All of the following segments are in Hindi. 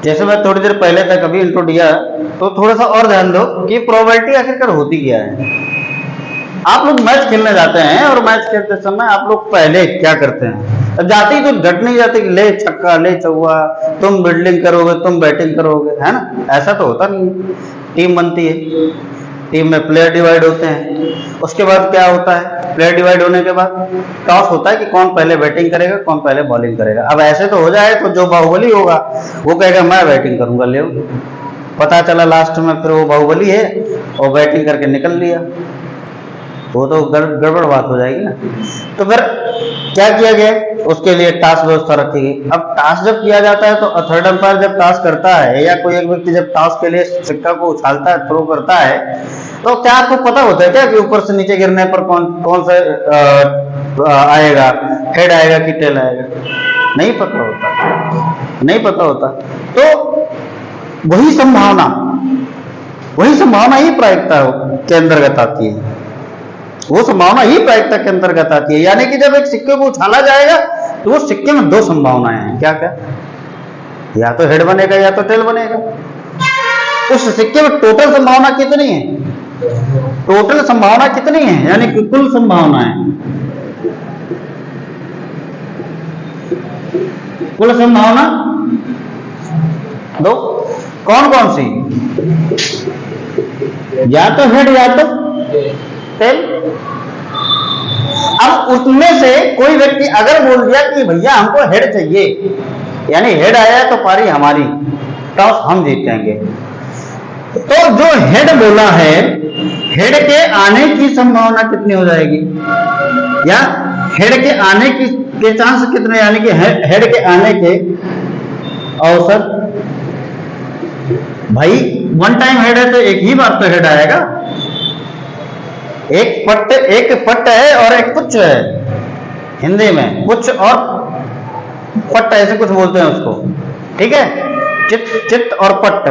जैसे मैं थोड़ी देर पहले तक अभी इंट्रो दिया, तो थोड़ा सा और ध्यान दो कि प्रोबेबिलिटी आखिरकार होती क्या है। आप लोग मैच खेलने जाते हैं और मैच खेलते समय आप लोग पहले क्या करते हैं? अब जाते ही तो झट नहीं जाते कि ले छक्का ले चौका, तुम बिल्डिंग करोगे तुम बैटिंग करोगे, है ना? ऐसा तो होता नहीं है। टीम बनती है, टीम में प्लेयर डिवाइड होते हैं, उसके बाद क्या होता है? प्लेयर डिवाइड होने के बाद टॉस होता है कि कौन पहले बैटिंग करेगा कौन पहले बॉलिंग करेगा। अब ऐसे तो हो जाए तो जो बाहुबली होगा वो कहेगा मैं बैटिंग करूंगा, ले पता चला लास्ट में फिर वो बाहुबली है और बैटिंग करके निकल लिया, वो तो गड़बड़ बात हो जाएगी ना। तो फिर क्या किया गया? उसके लिए टास्क व्यवस्था रखी गई। अब टास्क जब किया जाता है तो थर्ड अंपायर जब टास्क करता है या कोई एक व्यक्ति जब टास्क के लिए सिक्का को उछालता है, थ्रो करता है, तो क्या आपको पता होता है क्या कि ऊपर से नीचे गिरने पर कौन सा आएगा, हेड आएगा कि टेल आएगा? नहीं पता होता, नहीं पता होता। तो वही संभावना ही प्रायिकता के अंतर्गत आती है, वो संभावना ही प्रायिकता के अंतर्गत आती है। यानी कि जब एक सिक्के को उछाला जाएगा तो वो सिक्के में दो संभावनाएं हैं। क्या क्या? या तो हेड बनेगा या तो टेल बनेगा। उस सिक्के में टोटल संभावना कितनी है? टोटल संभावना कितनी है? यानी कि कुल संभावनाएं, कुल संभावना दो। कौन कौन सी? या तो हेड या तो टेल। अब उसमें से कोई व्यक्ति अगर बोल दिया कि भैया हमको हेड चाहिए, यानी हेड आया तो पारी हमारी, टॉस हम जीत जाएंगे, तो जो हेड बोला है, हेड के आने की संभावना कितनी हो जाएगी? या हेड के आने के चांस कितने? यानी कि हेड के आने के अवसर, भाई वन टाइम हेड है तो एक ही बार तो हेड आएगा। एक पट्ट है और एक पुच्छ है, हिंदी में पुच्छ और पट्ट ऐसे कुछ बोलते हैं उसको, ठीक है? चित्त और पट्ट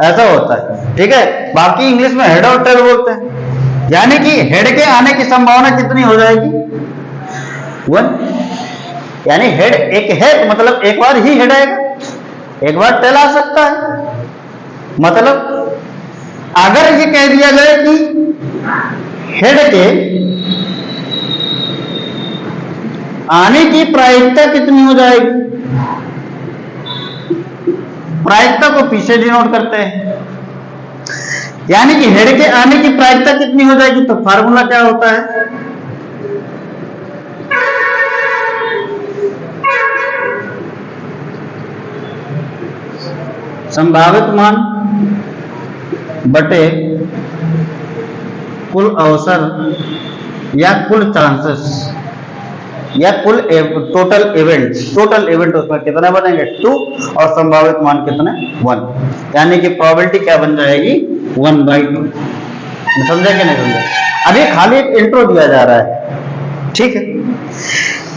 ऐसा होता है, ठीक है? बाकी इंग्लिश में हेड और टेल बोलते हैं। यानी कि हेड के आने की संभावना कितनी हो जाएगी? 1। यानी हेड एक है तो मतलब एक बार ही हेड आएगा, एक बार टेल आ सकता है। मतलब अगर ये कह दिया जाए कि हेड के आने की प्रायिकता कितनी हो जाएगी? प्रायिकता को पीछे डिनोट करते हैं, यानी कि हेड के आने की प्रायिकता कितनी हो जाएगी? तो फार्मूला क्या होता है? संभावित मान बटे कुल अवसर या कुल चांसेस या कुल टोटल इवेंट उसमें कितने बनेंगे? 2 और संभावित मान कितने? 1। यानी कि प्रोबेबिलिटी क्या बन जाएगी? 1/2। समझे कि नहीं समझे? अभी खाली एक इंट्रो दिया जा रहा है, ठीक है?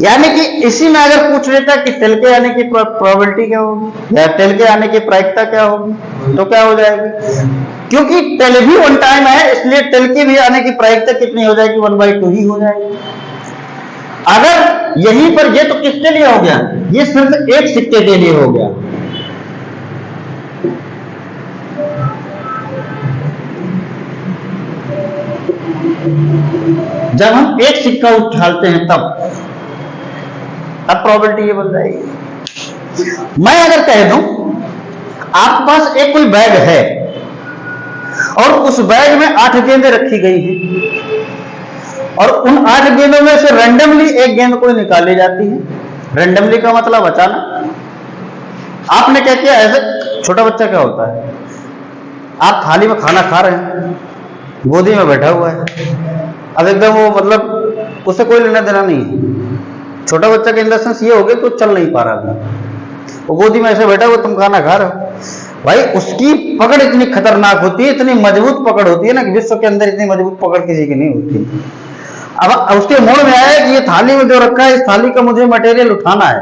यानी कि इसी में अगर पूछ लेता कि टेल के आने की प्रोबेबिलिटी क्या होगी या टेल के आने की प्रायिकता क्या होगी, तो क्या हो जाएगी? क्योंकि टेल भी वन टाइम है, इसलिए टेल की भी आने की प्रायिकता कितनी हो जाएगी? 1/2 ही हो जाएगी। अगर यहीं पर ये तो किसके लिए हो गया? ये सिर्फ एक सिक्के के लिए हो गया। जब हम एक सिक्का उछालते हैं तब प्रोबेबिलिटी ये बन जाएगी। मैं अगर कह दूं आपके पास एक कोई बैग है और उस बैग में 8 गेंदें रखी गई हैं और उन 8 गेंदों में से रैंडमली एक गेंद कोई निकाली जाती है। रैंडमली का मतलब अचानक। आपने क्या किया? ऐसे छोटा बच्चा क्या होता है, आप थाली में खाना खा रहे हैं, गोदी में बैठा हुआ है, अब एकदम वो मतलब उससे कोई लेना देना नहीं है। छोटा बच्चा का इन द सेंस ये हो गया तो चल नहीं पा रहा, वो गोदी में ऐसे बैठा हुआ, तुम खाना खा रहे हो, भाई उसकी पकड़ इतनी खतरनाक होती है, इतनी मजबूत पकड़ होती है ना कि विश्व के अंदर इतनी मजबूत पकड़ किसी की नहीं होती। अब उसके मूड में आया कि ये थाली में जो रखा है इस थाली का मुझे मटेरियल उठाना है,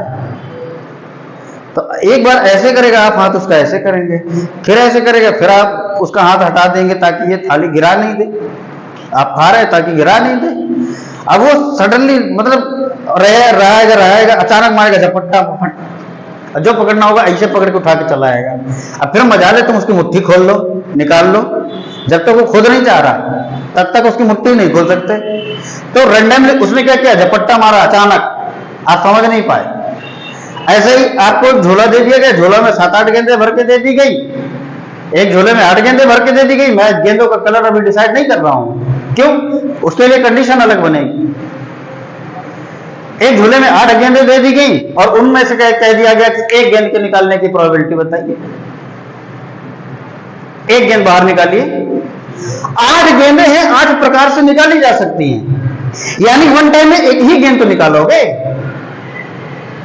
तो एक बार ऐसे करेगा आप हाथ उसका ऐसे करेंगे, फिर ऐसे करेगा, फिर आप उसका हाथ हटा देंगे ताकि ये थाली गिरा नहीं दे, आप खा रहे हैं ताकि गिरा नहीं दे। अब वो सडनली मतलब रहेगा, अचानक मारेगा झपट्टा, और जो पकड़ना होगा ऐसे पकड़ के उठा के चला आएगा। अब फिर मजा ले तुम उसकी मुट्ठी खोल लो, निकाल लो, जब तक वो खुद नहीं चाह रहा तब तक उसकी मुट्ठी नहीं खोल सकते। तो रैंडमली उसने क्या किया, झपट्टा मारा अचानक, आप समझ नहीं पाए। ऐसे ही आपको झोला दे दिया गया, झोला में 7-8 गेंदें भर के दे दी गई, एक झोले में 8 गेंदें भर के दे दी गई। मैं गेंदों का कलर अभी डिसाइड नहीं कर रहा हूं, क्यों, उसके लिए कंडीशन अलग बनेगी। एक झोले में 8 गेंदें दे दी गई और उनमें से कह दिया गया कि एक गेंद के निकालने की प्रोबेबिलिटी बताइए, एक गेंद बाहर निकालिए। 8 गेंदें हैं, 8 प्रकार से निकाली जा सकती हैं, यानी वन टाइम में एक ही गेंद तो निकालोगे,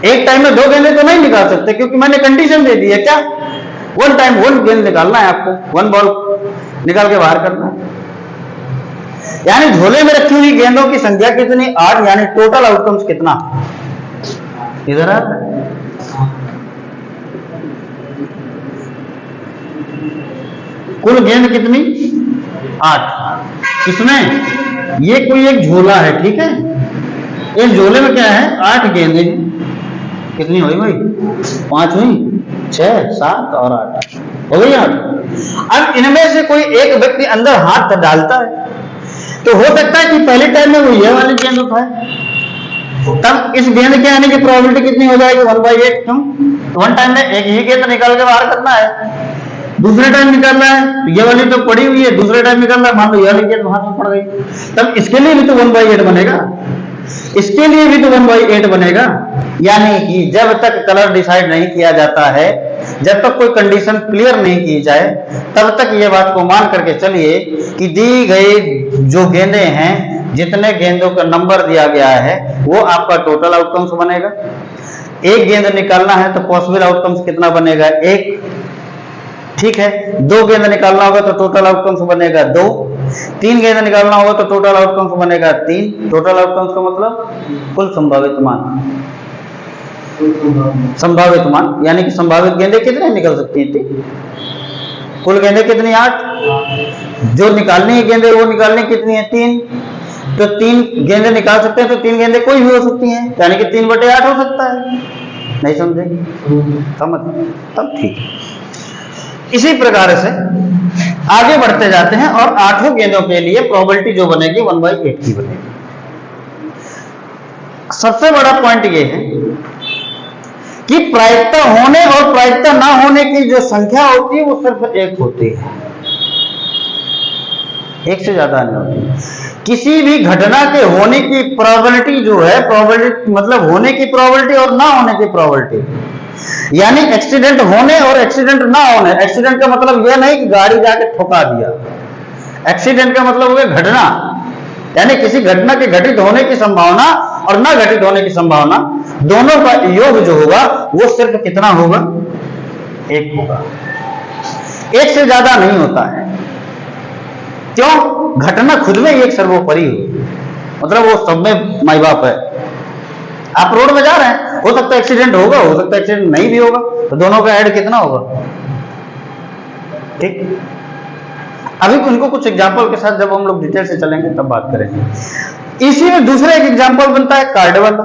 एक टाइम में 2 गेंदें तो नहीं निकाल सकते, क्योंकि मैंने कंडीशन दे दी है क्या, वन टाइम 1 गेंद निकालना है आपको, 1 बॉल निकाल के बाहर करना है। यानी झोले में रखी हुई गेंदों की संख्या कितनी, 8, यानी टोटल आउटकम्स कितना, इधर आ कुल गेंद कितनी, 8। इसमें ये कोई एक झोला है, ठीक है, इस झोले में क्या है, 8 गेंदें हैं, कितनी हुई भाई, 5 हुई, 6, 7 और 8 हो गई 8। अब इनमें से कोई एक व्यक्ति अंदर हाथ डालता है, तो हो सकता है कि पहले टाइम में वो ये वाली गेंद उठाए, तब इस गेंद के आने की प्रोबेबिलिटी कितनी हो जाएगी, 1/8, क्यों, वन टाइम में एक ही गेंद निकाल के बाहर करना है। दूसरे टाइम निकालना है तो ये वाली तो पड़ी हुई है, दूसरे टाइम निकालना है, मान लो ये वाली गेंद हाथ में पड़ गई, तब इसके लिए भी तो 1/8 बनेगा, इसके लिए भी तो 1/8 बनेगा। यानी कि जब तक कलर डिसाइड नहीं किया जाता है, जब तक कोई कंडीशन क्लियर नहीं की जाए, तब तक ये बात को मान करके चलिए कि दी गई जो गेंदें हैं, जितने गेंदों का नंबर दिया गया है, वो आपका टोटल आउटकम्स बनेगा। एक गेंद निकालना है तो पॉसिबल आउटकम्स कितना बनेगा, 1, ठीक है। 2 गेंद निकालना होगा तो टोटल आउटकम्स बनेगा 2, 3 गेंद निकालना होगा तो टोटल आउटकम्स बनेगा 3। टोटल आउटकम्स का मतलब कुल संभावित मान, संभावित मान, यानी कि संभावित गेंदें कितने निकल सकती हैं, 3। कुल गेंदें कितनी, 8। जो निकालनी है गेंदें वो निकालनी कितनी है, 3। तो 3 गेंदें निकाल सकते हैं, तो 3 गेंदें कोई भी हो सकती हैं, यानी कि 3/8 हो सकता है। नहीं समझे, समझ, तब ठीक। इसी प्रकार से आगे बढ़ते जाते हैं और 8 गेंदों के लिए प्रोबेबिलिटी जो बनेगी 1/8 की बनेगी। सबसे बड़ा पॉइंट ये है कि प्रायिकता होने और प्रायिकता ना होने की जो संख्या होती है वो सिर्फ 1 होती है, 1 से ज्यादा नहीं होती। किसी भी घटना के होने की प्रोबेबिलिटी जो है, प्रोबेबिलिटी मतलब होने की प्रोबेबिलिटी और ना होने की प्रोबेबिलिटी, यानी एक्सीडेंट होने और एक्सीडेंट ना होने। एक्सीडेंट का मतलब यह नहीं कि गाड़ी जाके ठुका दिया, एक्सीडेंट का मतलब हो गया घटना, यानी किसी घटना के घटित होने की संभावना और ना घटित होने की संभावना, दोनों का योग जो होगा वो सिर्फ कितना होगा, 1 होगा, 1 से ज्यादा नहीं होता है। क्यों, घटना खुद में एक सर्वोपरि हो, मतलब वो सब में माई बाप है। आप रोड में जा रहे हैं, हो सकता है एक्सीडेंट होगा, हो सकता है एक्सीडेंट नहीं भी होगा, तो दोनों का ऐड कितना होगा, ठीक। अभी उनको कुछ एग्जांपल के साथ जब हम लोग डिटेल से चलेंगे तब बात करेंगे। इसी में दूसरा एक एग्जांपल बनता है कार्ड वाला।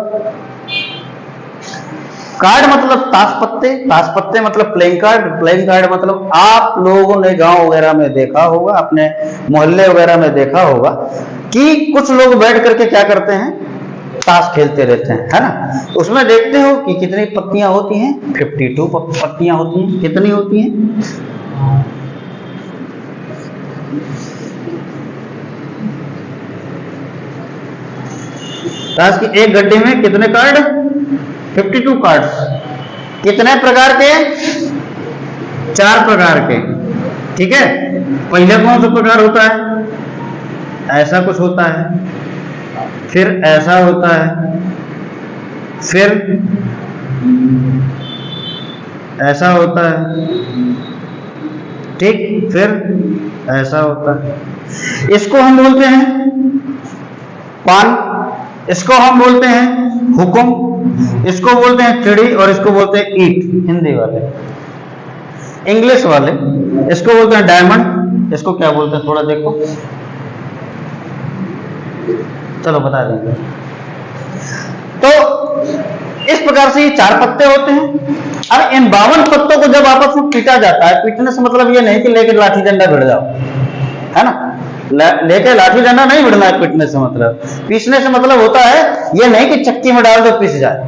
कार्ड मतलब ताश पत्ते, ताश पत्ते मतलब प्लेइंग कार्ड, प्लेइंग कार्ड मतलब आप लोगों ने गांव वगैरह में देखा होगा, अपने मोहल्ले वगैरह में देखा होगा कि कुछ लोग बैठ करके क्या करते हैं, ताश खेलते रहते हैं, है ना। उसमें't हो कि कितनी पत्तियां होती हैं, 52 पत्तियां होती हैं। कितनी होती हैं, ताश की एक गड्ढे में कितने कार्ड, 52 कार्ड्स। कितने प्रकार के, 4 प्रकार के, ठीक है। पहले कौन सा प्रकार होता है, ऐसा कुछ होता है, फिर ऐसा होता है, फिर ऐसा होता है, ठीक, फिर ऐसा होता है। इसको हम बोलते हैं पान, इसको हम बोलते हैं हुकुम, इसको बोलते हैं चिड़ी और इसको बोलते हैं ईट, हिंदी वाले। इंग्लिश वाले इसको बोलते हैं डायमंड, इसको क्या बोलते हैं थोड़ा देखो, चलो बता देंगे। तो इस प्रकार से ये 4 पत्ते होते हैं। अब इन 52 पत्तों को जब आपस में पीटा जाता है, पीटने से मतलब ये नहीं कि लेकर लाठी डंडा भिड़ जाओ, है ना, लेके लाठी डंडा नहीं भिड़ना है पीटने से मतलब। पीसने से मतलब होता है ये नहीं कि चक्की में डाल दो पीस जाए।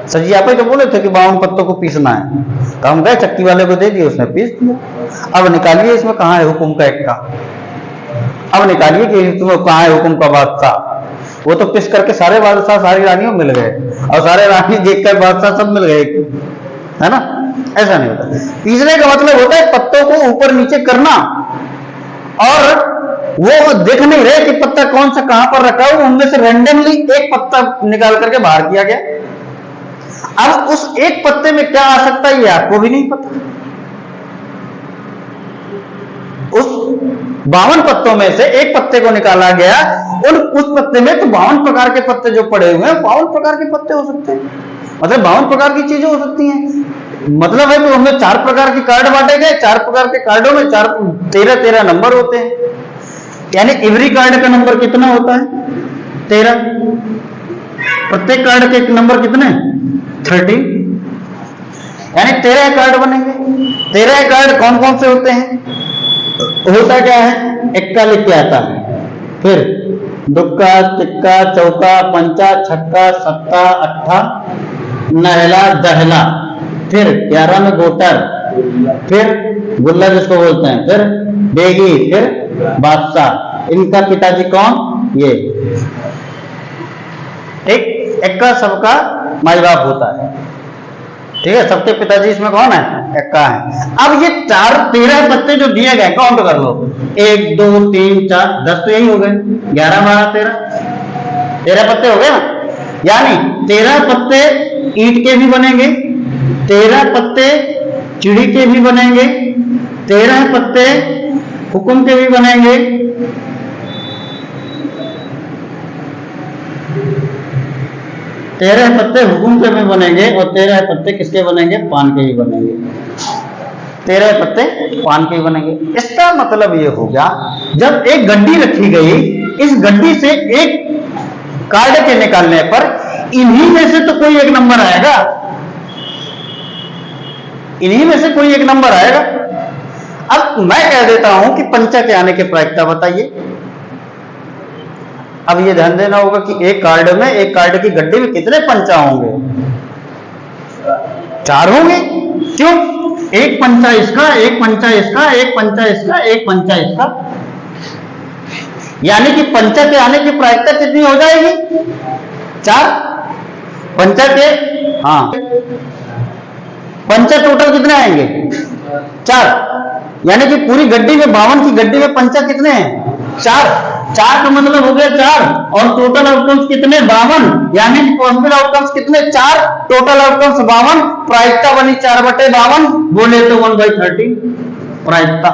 सर जी आप ही तो बोले थे कि 52 पत्तों को पीसना है, तो हम गए चक्की वाले को दे दिए, उसने पीस दिया। अब निकालिए इसमें कहाँ है हुक्म का एक्का, अब निकालिए कि इसमें कहाँ है हुक्म का बादशाह। वो तो पिस करके सारे बादशाह सारी रानियों मिल गए, और सारे रानी देख कर बादशाह सब मिल गए, है ना। ऐसा नहीं होता। पीसने का मतलब होता है पत्तों को ऊपर नीचे करना, और वो देख नहीं रहे कि पत्ता कौन सा कहां पर रखा हो, उनमें से रैंडमली एक पत्ता निकाल करके बाहर किया गया। अब उस एक पत्ते में क्या आ सकता है ये आपको भी नहीं पता। उस 52 पत्तों में से एक पत्ते को निकाला गया, और उस पत्ते में तो 52 प्रकार के पत्ते जो पड़े हुए हैं, 52 प्रकार के पत्ते हो सकते हैं, मतलब 52 प्रकार की चीजें हो सकती हैं। मतलब है कि उनमें 4 प्रकार के कार्ड बांटे गए, 4 प्रकार के कार्डों में 13 नंबर होते हैं। यानी एवरी कार्ड का नंबर कितना होता है? 13। प्रत्येक कार्ड के नंबर कितने? 13। यानी 13 कार्ड बनेंगे। 13 कार्ड कौन कौन से होते हैं? होता क्या है? एक्का लिख के आता है, फिर दुक्का, तिक्का, चौका, पंचा, छक्का, सत्ता, अट्ठा, नहला, दहला, फिर 11 में गोटर, फिर गुल्ला जिसको बोलते हैं, फिर बेगी, फिर बादशाह। इनका पिताजी कौन? ये। एक एक्का सबका माई बाप होता है, ठीक है। सबके पिताजी इसमें कौन है? एक्का है। अब ये 13 पत्ते जो दिए गए काउंट कर लो, 1 2 3 4 10, तो यही हो गए 11 12 13 पत्ते हो गए ना। यानी 13 पत्ते ईंट के भी बनेंगे, 13 पत्ते चिड़ी के भी बनेंगे, 13 पत्ते हुक्म के भी बनेंगे, 13 पत्ते हुक्म के भी बनेंगे, और 13 पत्ते किसके बनेंगे? पान के भी बनेंगे। 13 पत्ते पान के भी बनेंगे। इसका मतलब ये हो गया, जब एक गड्डी रखी गई, इस गड्डी से एक कार्ड के निकालने पर इन्हीं में से तो कोई एक नंबर आएगा, इन्हीं में से कोई एक नंबर आएगा। अब मैं कह देता हूं कि पंचा के आने की प्रायिकता बताइए। अब ये ध्यान देना होगा कि एक कार्ड में, एक कार्ड की गड्डी में कितने पंचा होंगे? 4 होंगे। क्यों? एक पंचा इसका, एक पंचा इसका, एक पंचा इसका, एक पंचा इसका। यानी कि पंचा के आने की प्रायिकता कितनी हो जाएगी? 4। पंचा के, हाँ, पंचा टोटल कितने आएंगे? 4। यानी कि पूरी गड्डी में, 52 की गड्डी में पंचा कितने हैं? 4। 4 का मतलब हो गया 4, और टोटल आउटकम्स कितने? 52। यानी कि पॉसिबल आउटकम्स कितने? 4, टोटल आउटकम्स 52, प्रायिकता बनी 4/52, बोले तो 1/13 प्रायिकता।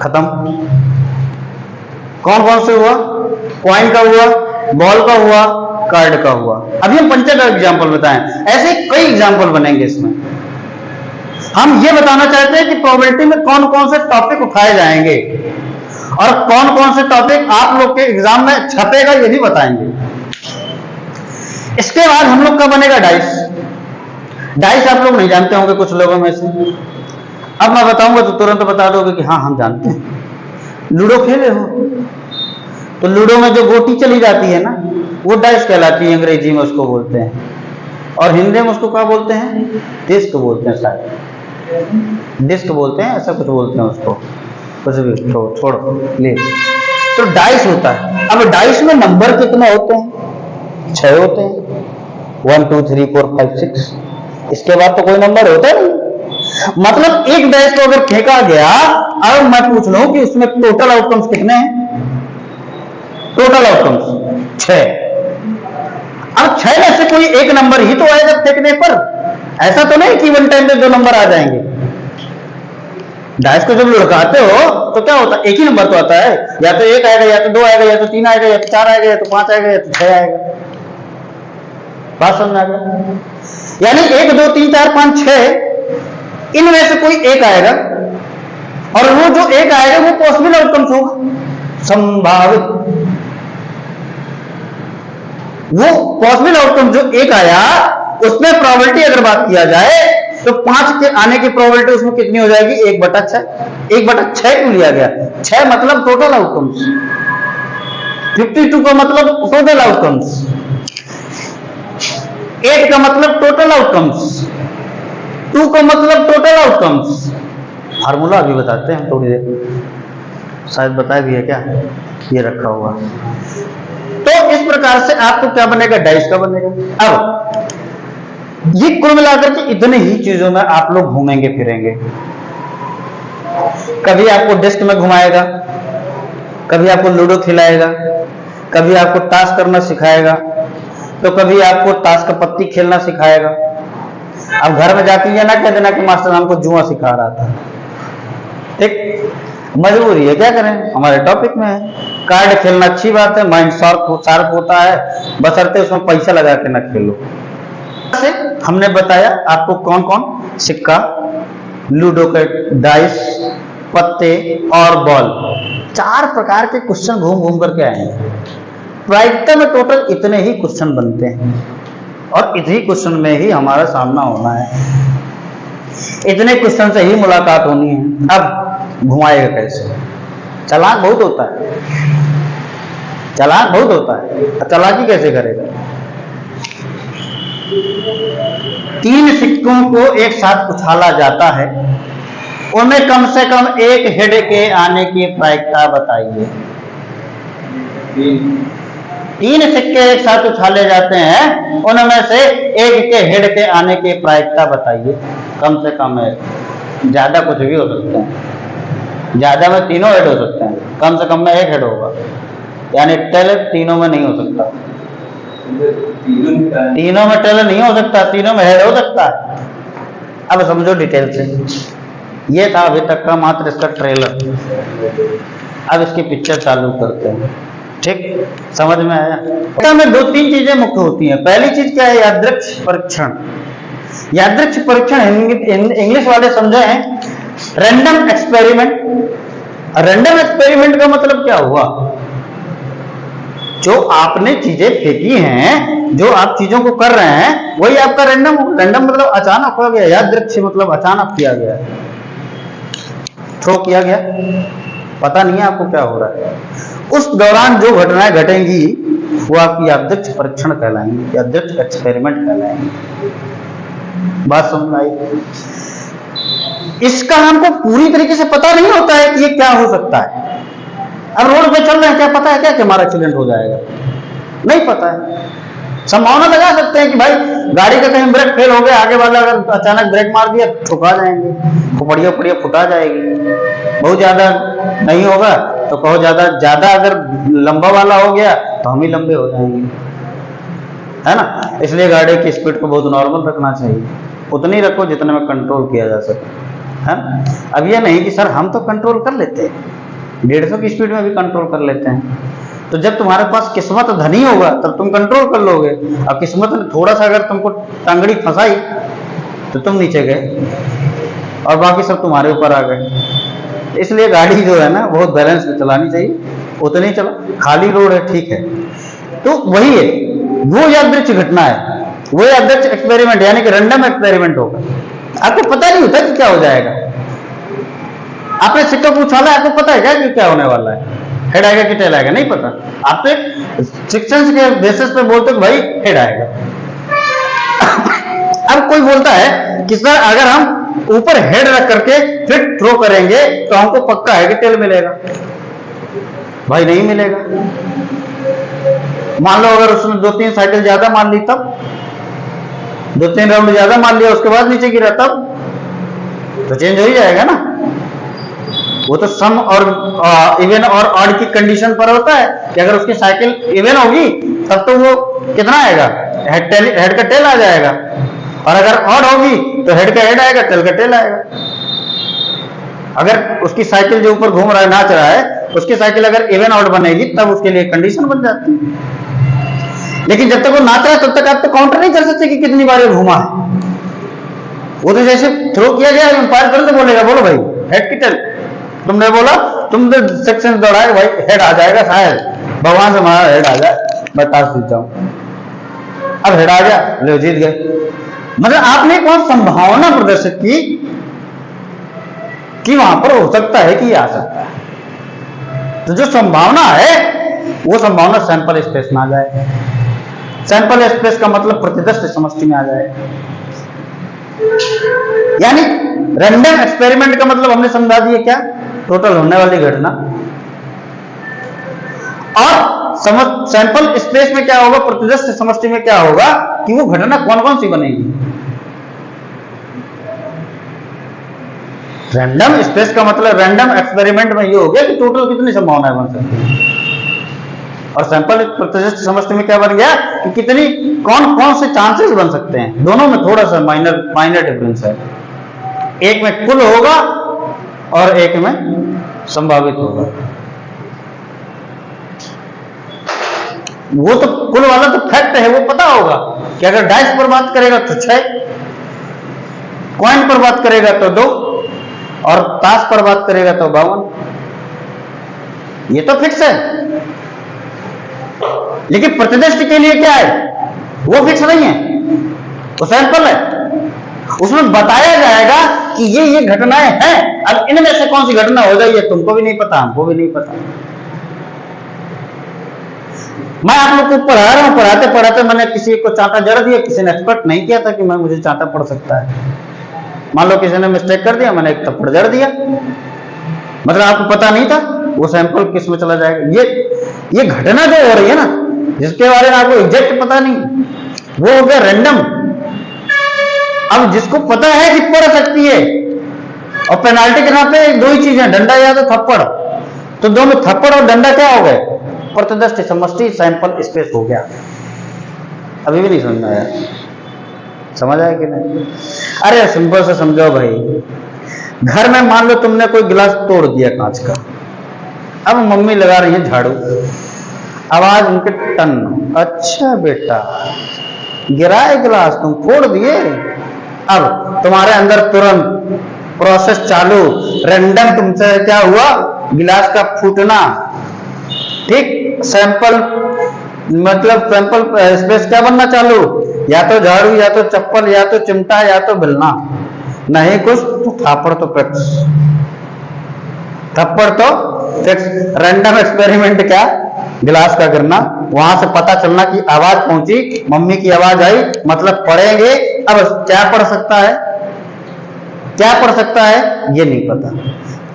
खत्म। कौन कौन से हुआ? कॉइन का हुआ, बॉल का हुआ, कार्ड का हुआ। अभी हम पंचा का एग्जाम्पल बताएं, ऐसे कई एग्जाम्पल बनेंगे इसमें। हम ये बताना चाहते हैं कि प्रोबेबिलिटी में कौन कौन से टॉपिक उठाए जाएंगे, और कौन कौन से टॉपिक आप लोग के एग्जाम में छपेगा ये भी बताएंगे। इसके बाद हम लोग का बनेगा डाइस। डाइस आप लोग नहीं जानते होंगे कुछ लोगों में से, अब मैं बताऊंगा तो तुरंत बता दोगे कि हाँ हम जानते हैं। लूडो खेले हो तो लूडो में जो गोटी चली जाती है ना, वो डाइस कहलाती है, अंग्रेजी में उसको बोलते हैं, और हिंदी में उसको क्या बोलते हैं? डिस्क बोलते हैं, शायद डिस्क बोलते हैं, ऐसा कुछ बोलते हैं उसको, कुछ भी छोड़ो ले। तो डाइस होता है। अब डाइस में नंबर कितने होते हैं? 6 होते हैं, 1 2 3 4 5 6। इसके बाद तो कोई नंबर होता नहीं। मतलब एक डाइस को अगर फेंका गया, अब मैं पूछ लूं कि उसमें टोटल आउटकम्स कितने हैं? Total outcomes 6। अब 6 में से कोई एक नंबर ही तो आएगा फेंकने पर, ऐसा तो नहीं कि वन टाइम पे 2 नंबर आ जाएंगे। डाइस को जब लुढ़काते हो तो क्या होता है? एक ही नंबर तो आता है, या तो 1 आएगा, या तो 2 आएगा, या तो 3 आएगा, या तो 4 आएगा, या तो 5 आएगा, या तो 6 आएगा। बात समझ आ गया? यानी 1 2 3 4 5 6 इनमें से कोई एक आएगा, और वो जो एक आएगा वो पॉसिबल आउटकम्स होगा, संभावित। वो पॉसिबल आउटकम जो एक आया उसमें प्रोबेबिलिटी अगर बात किया जाए तो 5 के आने की प्रोबेबिलिटी उसमें कितनी हो जाएगी? 1/6। 1/6 क्यों लिया गया? 6 मतलब टोटल आउटकम्स, 52 का मतलब टोटल आउटकम्स, 8 का मतलब टोटल आउटकम्स, 2 का मतलब टोटल आउटकम्स। फार्मूला अभी बताते हैं थोड़ी देर, शायद बताया भी है क्या, ये रखा हुआ। तो इस प्रकार से आपको क्या बनेगा? डाइस का बनेगा। अब ये कुल मिलाकर के इतने ही चीजों में आप लोग घूमेंगे फिरेंगे। कभी आपको डिस्क में घुमाएगा, कभी आपको लूडो खिलाएगा, कभी आपको ताश करना सिखाएगा, तो कभी आपको ताश का पत्ती खेलना सिखाएगा। अब घर में जाके ये ना कह देना कि मास्टर हमको जुआ सिखा रहा था। ठीक, मजबूरी है, क्या करें, हमारे टॉपिक में है। कार्ड खेलना अच्छी बात है, माइंड शार्प होता है, बशर्ते उसमें पैसा लगा के ना खेलो। से हमने बताया आपको कौन कौन सिक्का, लूडो के डाइस, पत्ते और बॉल, 4 प्रकार के क्वेश्चन घूम घूम करके आएंगे। प्रायिकता में टोटल इतने ही क्वेश्चन बनते हैं और इतने क्वेश्चन में ही हमारा सामना होना है, इतने क्वेश्चन से ही मुलाकात होनी है। अब घुमाएगा कैसे? चालाक बहुत होता है, चालाक बहुत होता है, चालाकी कैसे करेगा? 3 सिक्कों को एक साथ उछाला जाता है, उनमें कम से कम एक हेड के आने की प्रायिकता बताइए। 3 सिक्के एक साथ उछाले जाते हैं, उनमें से एक के हेड के आने की प्रायिकता बताइए। कम से कम है, ज्यादा कुछ भी हो सकते हैं, ज्यादा में 3 हेड हो सकते हैं, कम से कम में 1 हेड होगा, यानी टेल तीनों में नहीं हो सकता, तीनों में टेल नहीं हो सकता, तीनों में हेड हो सकता है। अब समझो डिटेल से, ये था अभी तक का मात्र इसका ट्रेलर। अब इसकी पिक्चर चालू करते हैं। ठीक, समझ में आया? में 2-3 चीजें मुख्य होती हैं। पहली चीज क्या है? यादृक्ष परीक्षण। यादृक्ष परीक्षण इंग्लिश वाले समझे हैं रैंडम एक्सपेरिमेंट। रैंडम एक्सपेरिमेंट का मतलब क्या हुआ? जो आपने चीजें फेंकी हैं, जो आप चीजों को कर रहे हैं, वही आपका रैंडम। रैंडम मतलब अचानक हो गया, यादृक्ष मतलब अचानक किया गया, थ्रो किया गया, पता नहीं है आपको क्या हो रहा है। उस दौरान जो घटनाएं घटेंगी वो आपकी यादृक्ष परीक्षण कहलाएंगी, यादृक्ष एक्सपेरिमेंट कहलाएंगी। बात समझ में आई? इसका हमको पूरी तरीके से पता नहीं होता है कि ये क्या हो सकता है। अब रोड पे चल रहे हैं, क्या पता है क्या कि हमारा एक्सीडेंट हो जाएगा? नहीं पता है। संभावना लगा सकते हैं कि भाई गाड़ी का कहीं ब्रेक फेल हो गया, आगे वाला अगर अचानक ब्रेक मार दिया ठुका जाएंगे, खोपड़िया उपड़िया फुटा जाएगी। बहुत ज्यादा नहीं होगा तो कहो ज्यादा अगर लंबा वाला हो गया तो हम ही लंबे हो जाएंगे, है ना। इसलिए गाड़ी की स्पीड को बहुत नॉर्मल रखना चाहिए, उतनी रखो जितने में कंट्रोल किया जा सके, है। अब ये नहीं कि सर हम तो कंट्रोल कर लेते हैं, 150 की स्पीड में भी कंट्रोल कर लेते हैं। तो जब तुम्हारे पास किस्मत धनी होगा तब तुम कंट्रोल कर लोगे। अब किस्मत ने थोड़ा सा अगर तुमको टांगड़ी फंसाई तो तुम नीचे गए और बाकी सब तुम्हारे ऊपर आ गए। इसलिए गाड़ी जो है ना बहुत बैलेंस में चलानी चाहिए, उतनी चलो, खाली रोड है ठीक है। तो वही है, वो यादृच्छ घटना है, वो यादृच्छ एक्सपेरिमेंट यानी कि रैंडम एक्सपेरिमेंट होगा। आपको पता नहीं होता कि क्या हो जाएगा। आपने सिक्का को उछाला, आपको पता है क्या कि क्या होने वाला है, हेड आएगा कि टेल आएगा? नहीं पता। आप तो शिक्षण के बेसिस पे बोलते हो भाई हेड आएगा। अब कोई बोलता है कि सर अगर हम ऊपर हेड रख करके फिर थ्रो करेंगे तो हमको पक्का है कि टेल मिलेगा। भाई नहीं मिलेगा। मान लो अगर उसने 2-3 साइकिल ज्यादा मान ली, तब 2-3 राउंड ज्यादा मान लिया, उसके बाद नीचे गिरा, तब तो चेंज हो ही जाएगा ना। वो तो सम और इवन और ऑड की कंडीशन पर होता है कि अगर उसकी साइकिल इवन होगी तब तो वो कितना आएगा, हेड का टेल आ जाएगा, और अगर ऑड होगी तो हेड का हेड आएगा, टेल का टेल आएगा। अगर उसकी साइकिल जो ऊपर घूम रहा है, नाच रहा है, उसकी साइकिल अगर इवन ऑड बनेगी तब उसके लिए कंडीशन बन जाती है। लेकिन जब तक वो नाच रहा है तब तक आप तो काउंटर नहीं कर सकते कि कितनी बार ये घूमा है। वो तो जैसे थ्रो किया गया, अंपायर तुरंत बोलेगा बोलो भाई हेड की टेल। तुमने बोला, तुमने सेक्शन दौड़ाए, भाई हेड आ जाएगा, शायद भगवान से हमारा हेड आ जाए, मैं टास्क जीत जाऊं। अब हेड आ गया, ले जीत गए। मतलब आपने कौन संभावना प्रदर्शित की कि वहां पर हो सकता है कि ये आ सकता है। तो जो संभावना है वो संभावना सैंपल स्पेस में आ जाए। सैंपल स्पेस का मतलब प्रतिदर्श समष्टि में आ जाए। यानी रैंडम एक्सपेरिमेंट का मतलब हमने समझा दिया क्या, टोटल होने वाली घटना। और सैंपल स्पेस में क्या होगा, प्रतिदर्श समष्टि में क्या होगा कि वो घटना कौन कौन सी बनेगी। रैंडम स्पेस का मतलब रैंडम एक्सपेरिमेंट में ये हो गया कि टोटल कितनी संभावनाएं बन सकती है। और सैंपल प्रतिदर्श समष्टि में क्या बन गया कि कितनी कौन कौन से चांसेस बन सकते हैं। दोनों में थोड़ा सा माइनर डिफरेंस है। एक में कुल होगा और एक में संभावित होगा। वो तो कुल वाला तो फैक्ट है, वो पता होगा कि अगर डाइस पर बात करेगा तो 6, कॉइन पर बात करेगा तो 2 और ताश पर बात करेगा तो 52। ये तो फिक्स है। लेकिन प्रतिदर्श के लिए क्या है, वो फिक्स नहीं है, वो सैंपल है। उसमें बताया जाएगा कि ये घटनाएं हैं। अब इनमें से कौन सी घटना हो जाए ये तुमको भी नहीं पता, हमको भी नहीं पता। मैं आप लोग को पढ़ा रहा हूं, पढ़ाते पढ़ाते मैंने किसी को चांटा जड़ दिया, किसी ने एक्सपेक्ट नहीं किया था कि मैं मुझे चांटा पड़ सकता है। मान लो किसी ने मिस्टेक कर दिया, मैंने एक थप्पड़ जड़ दिया, मतलब आपको पता नहीं था, वो सैंपल किस में चला जाएगा। ये घटना जो हो रही है ना, जिसके बारे में आपको एग्जैक्ट पता नहीं, वो हो गया रैंडम। अब जिसको पता है कि पड़ सकती है, और पेनाल्टी के नाम पे 2 ही चीजें, डंडा या तो थप्पड़, तो दो में थप्पड़ और डंडा क्या हो गए, प्रतिदर्श समष्टि सैंपल स्पेस हो गया। अभी भी नहीं समझ में आया, समझ आया कि नहीं? अरे सिंपल से समझो भाई, घर में मान लो तुमने कोई गिलास तोड़ दिया कांच का, अब मम्मी लगा रही है झाड़ू, आवाज उनके टन, अच्छा बेटा गिराए गिलास तुम फोड़ दिए। अब तुम्हारे अंदर तुरंत प्रोसेस चालू, रैंडम तुमसे क्या हुआ, गिलास का फूटना, ठीक। सैंपल मतलब सैंपल स्पेस क्या बनना चालू, या तो झाड़ू या तो चप्पल या तो चिमटा या तो बेलना, नहीं कुछ तो थप्पड़ तो फिक्स, थप्पड़ तो फिक्स। रैंडम एक्सपेरिमेंट क्या, गिलास का गिरना, वहां से पता चलना कि आवाज पहुंची, मम्मी की आवाज आई, मतलब पढ़ेंगे। अब क्या पढ़ सकता है, क्या पढ़ सकता है ये नहीं पता।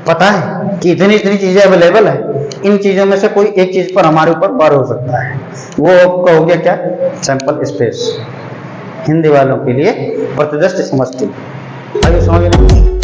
पता है कि इतनी चीजें अवेलेबल है, इन चीजों में से कोई एक चीज पर हमारे ऊपर वार हो सकता है, वो आपका हो गया क्या, सैंपल स्पेस। हिंदी वालों के लिए प्रतिदर्श समष्टि। आगे समझ में